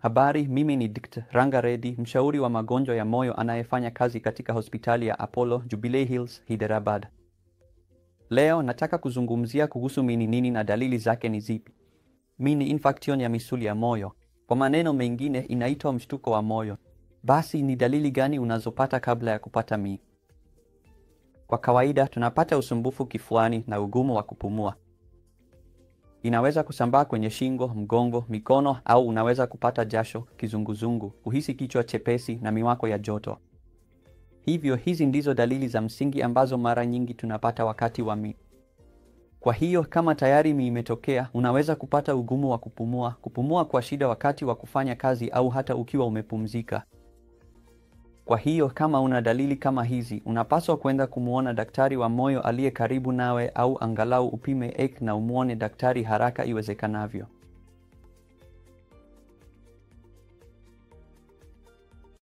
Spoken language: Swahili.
Habari, mimi ni Dkt. Ranga Reddy, mshauri wa magonjwa ya moyo anayefanya kazi katika hospitali ya Apollo Jubilee Hills, Hyderabad. Leo nataka kuzungumzia kuhusu nini na dalili zake ni zipi. Ni infarction ya misuli ya moyo. Kwa maneno mengine inaitwa mshtuko wa moyo. Basi ni dalili gani unazopata kabla ya kupata Kwa kawaida tunapata usumbufu kifuani na ugumu wa kupumua. Inaweza kusambaa kwenye shingo, mgongo, mikono au unaweza kupata jasho, kizunguzungu, kuhisi kichwa chepesi na miwako ya joto. Hivyo hizi ndizo dalili za msingi ambazo mara nyingi tunapata wakati wa Kwa hiyo kama tayari imetokea, unaweza kupata ugumu wa kupumua kwa shida wakati wa kufanya kazi au hata ukiwa umepumzika. Kwa hiyo kama una dalili kama hizi, unapaswa kwenda kumuona daktari wa moyo aliye karibu nawe au angalau upime EKG na umuone daktari haraka iwezekanavyo.